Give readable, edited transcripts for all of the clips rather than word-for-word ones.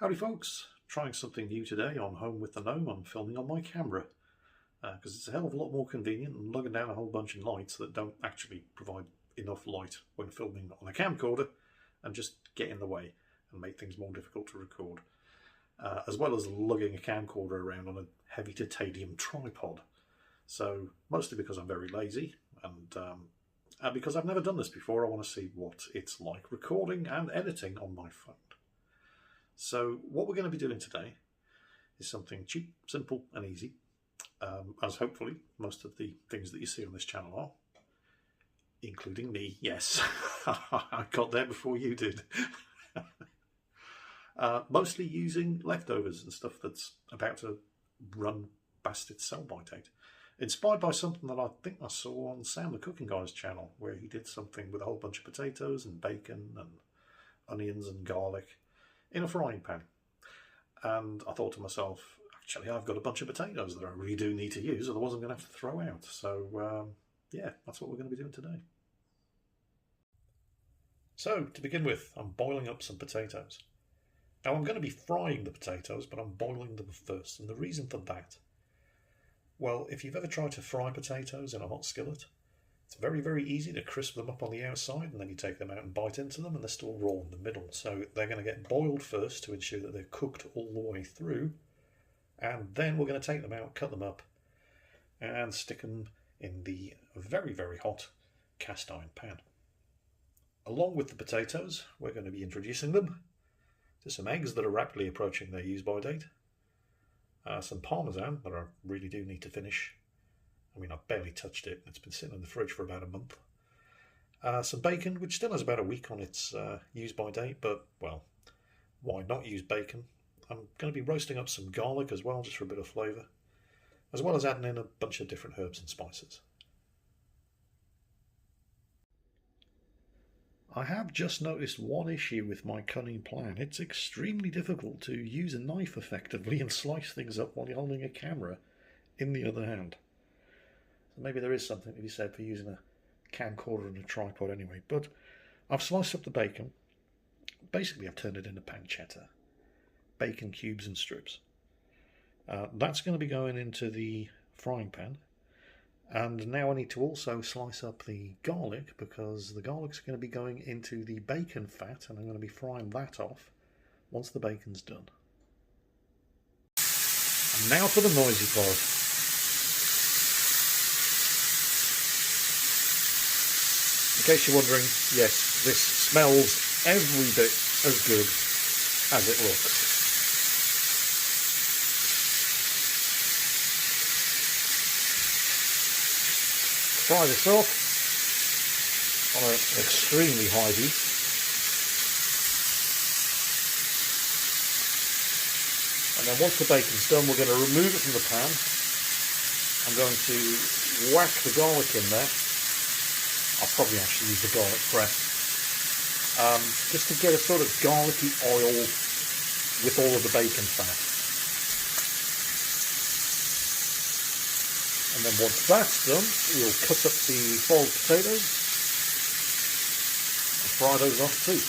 Howdy folks, trying something new today on Home with the Gnome. I'm filming on my camera because it's a hell of a lot more convenient than lugging down a whole bunch of lights that don't actually provide enough light when filming on a camcorder and just get in the way and make things more difficult to record. As well as lugging a camcorder around on a heavy titanium tripod. So mostly because I'm very lazy and because I've never done this before, I want to see what it's like recording and editing on my phone. So what we're going to be doing today is something cheap, simple and easy, as hopefully most of the things that you see on this channel are, including me. Yes, I got there before you did. Mostly using leftovers and stuff that's about to run past its sell-by date. Inspired by something that I think I saw on Sam the Cooking Guy's channel, where he did something with a whole bunch of potatoes and bacon and onions and garlic in a frying pan. And I thought to myself, actually, I've got a bunch of potatoes that I really do need to use, otherwise I'm going to have to throw out. So, yeah, that's what we're going to be doing today. So, to begin with, I'm boiling up some potatoes. Now, I'm going to be frying the potatoes, but I'm boiling them first. And the reason for that, well, if you've ever tried to fry potatoes in a hot skillet, it's very, very easy to crisp them up on the outside, and then you take them out and bite into them and they're still raw in the middle. So they're going to get boiled first to ensure that they're cooked all the way through, and then we're going to take them out, cut them up and stick them in the very, very hot cast iron pan. Along with the potatoes, we're going to be introducing them to some eggs that are rapidly approaching their use-by date, some parmesan that I really do need to finish. I mean, I've barely touched it. It's been sitting in the fridge for about a month. Some bacon, which still has about a week on its use-by date, but, well, why not use bacon? I'm going to be roasting up some garlic as well, just for a bit of flavour, as well as adding in a bunch of different herbs and spices. I have just noticed one issue with my cunning plan. It's extremely difficult to use a knife effectively and slice things up while you're holding a camera in the other hand. So maybe there is something to be said for using a camcorder and a tripod anyway. But I've sliced up the bacon. Basically, I've turned it into pancetta. Bacon cubes and strips. That's going to be going into the frying pan. And now I need to also slice up the garlic, because the garlic's going to be going into the bacon fat, and I'm going to be frying that off once the bacon's done. And now for the noisy part. In case you're wondering, yes, this smells every bit as good as it looks. Fry this off on an extremely high heat. And then once the bacon's done, we're going to remove it from the pan. I'm going to whack the garlic in there. I'll probably actually use the garlic press, just to get a sort of garlicky oil with all of the bacon fat. And then once that's done, we'll cut up the boiled potatoes and fry those off too.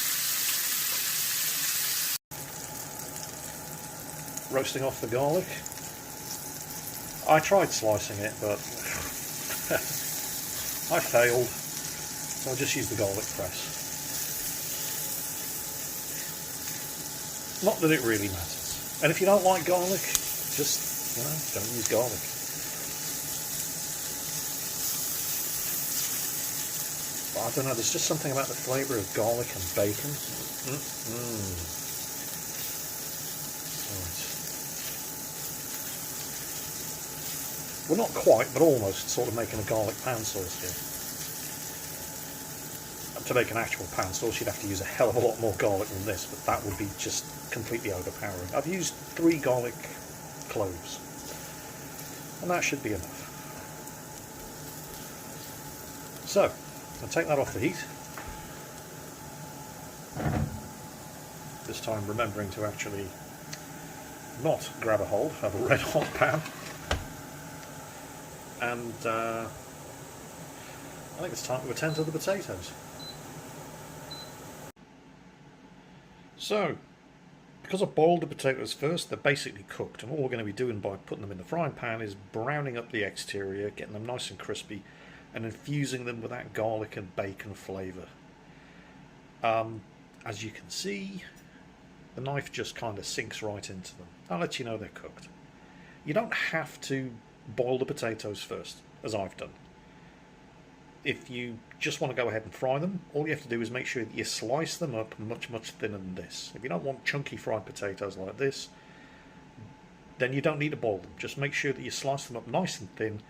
Roasting off the garlic. I tried slicing it, but I failed. So I'll just use the garlic press. Not that it really matters. And if you don't like garlic, just, don't use garlic. But I don't know, there's just something about the flavour of garlic and bacon. Right. We're not quite, but almost sort of making a garlic pan sauce here. To make an actual pan sauce, you'd have to use a hell of a lot more garlic than this, but that would be just completely overpowering. I've used 3 garlic cloves, and that should be enough. So, I'll take that off the heat. This time remembering to actually not grab a hold of a red hot pan. And I think it's time to attend to the potatoes. So, Because I boiled the potatoes first, they're basically cooked, and all we're going to be doing by putting them in the frying pan is browning up the exterior, getting them nice and crispy, and infusing them with that garlic and bacon flavour. As you can see, the knife just kind of sinks right into them. I'll let you know they're cooked. You don't have to boil the potatoes first, as I've done. If you just want to go ahead and fry them, all you have to do is make sure that you slice them up much, much thinner than this. If you don't want chunky fried potatoes like this, then you don't need to boil them. Just make sure that you slice them up nice and thin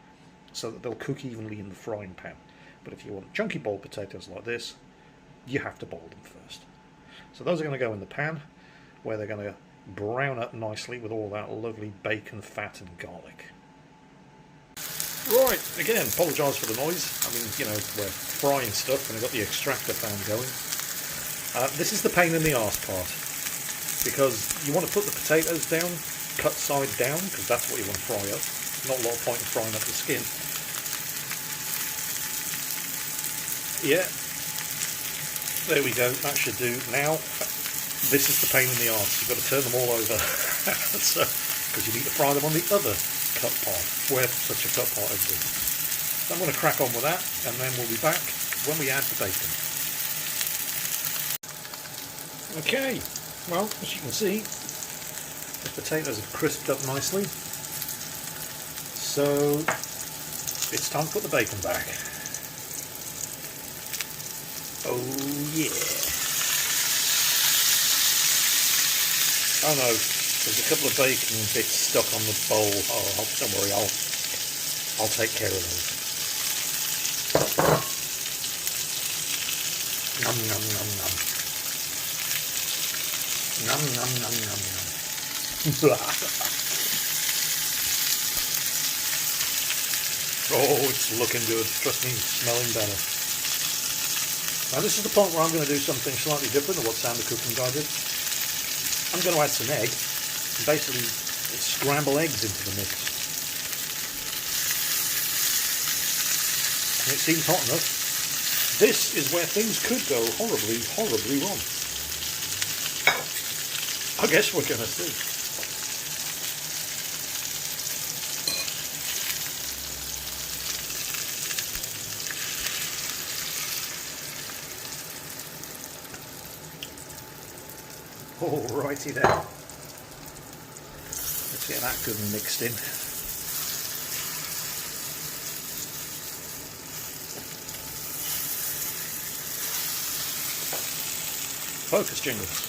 so that they'll cook evenly in the frying pan. But if you want chunky boiled potatoes like this, you have to boil them first. So those are going to go in the pan, where they're going to brown up nicely with all that lovely bacon, fat and garlic. Right, again, apologise for the noise. I mean, you know, we're frying stuff and I've got the extractor fan going. This is the pain in the arse part, because you want to put the potatoes down, cut side down, because that's what you want to fry up. Not a lot of point in frying up the skin. Yeah, there we go, that should do. Now, this is the pain in the arse. You've got to turn them all over, because you need to fry them on the other cut part, where such a cut part exists. So I'm going to crack on with that, and then we'll be back when we add the bacon. Okay, well, as you can see, the potatoes have crisped up nicely, so it's time to put the bacon back. Oh yeah. Oh no, there's a couple of bacon bits stuck on the bowl. Oh, don't worry, I'll take care of those. Nom nom nom nom. Nom nom nom nom nom. Oh, it's looking good. Trust me, it's smelling better. Now this is the point where I'm going to do something slightly different than what Sam the cooking guy did. I'm going to add some egg. Basically scramble eggs into the mix. And it seems hot enough. This is where things could go horribly, horribly wrong. I guess we're going to see. Alrighty then. Let's get that good and mixed in. Focus, Jingles.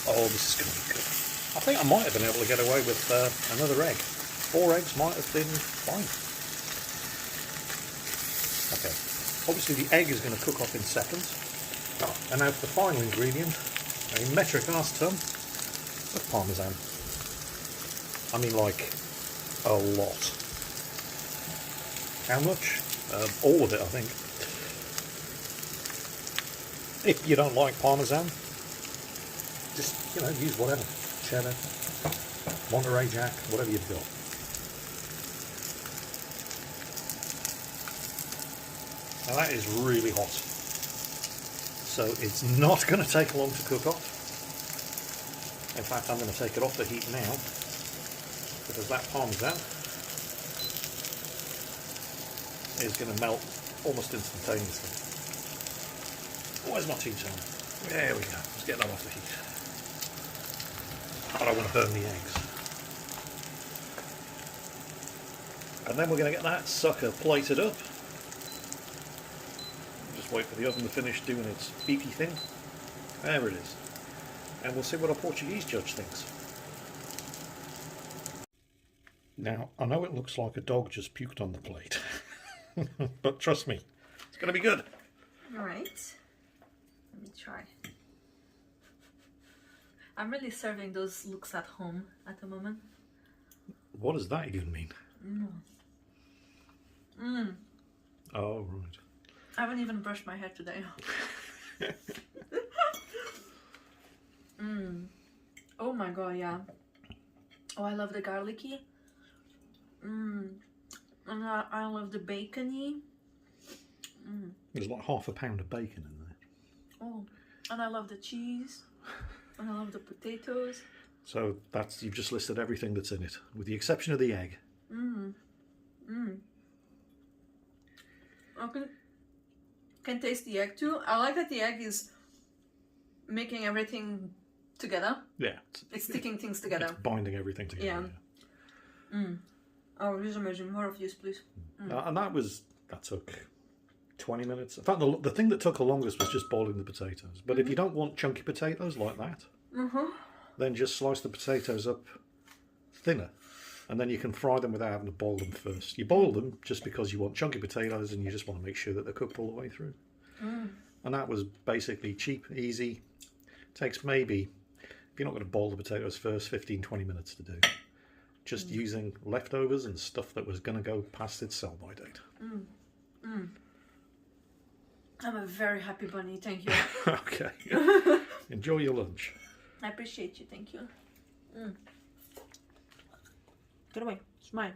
Oh, this is going to be good. I think I might have been able to get away with another egg. 4 eggs might have been fine. Okay. Obviously the egg is going to cook off in seconds. And now for the final ingredient, a metric arse ton of parmesan. I mean like a lot. How much? All of it, I think. If you don't like parmesan, just, you know, use whatever. Cheddar, Monterey Jack, whatever you've got. Now that is really hot, so it's not going to take long to cook off. In fact, I'm going to take it off the heat now, because that parmesan is going to melt almost instantaneously. Where's my tea towel? There we go, let's get that off the heat. I don't want to burn the eggs. And then we're going to get that sucker plated up. Wait for the oven to finish doing its beepy thing. There it is. And we'll see what our Portuguese judge thinks. Now, I know it looks like a dog just puked on the plate. But trust me, it's going to be good. Alright. Let me try. I'm really serving those looks at home at the moment. What does that even mean? Oh, right. I haven't even brushed my hair today. Oh my god, yeah. Oh, I love the garlicky. And I love the bacony. There's like half a pound of bacon in there. Oh, and I love the cheese, and I love the potatoes. So you've just listed everything that's in it, with the exception of the egg. I can taste the egg too. I like that the egg is making everything together. Yeah. It's sticking things together. It's binding everything together. Yeah. Oh, this is amazing. More of this, please. And that took 20 minutes. In fact, the thing that took the longest was just boiling the potatoes. But if you don't want chunky potatoes like that, then just slice the potatoes up thinner. And then you can fry them without having to boil them first. You boil them just because you want chunky potatoes and you just want to make sure that they're cooked all the way through. And that was basically cheap, easy. Takes maybe, if you're not going to boil the potatoes first, 15-20 minutes to do. Just using leftovers and stuff that was going to go past its sell-by date. I'm a very happy bunny, thank you. Okay. Enjoy your lunch. I appreciate you, thank you. Get away, it's mine.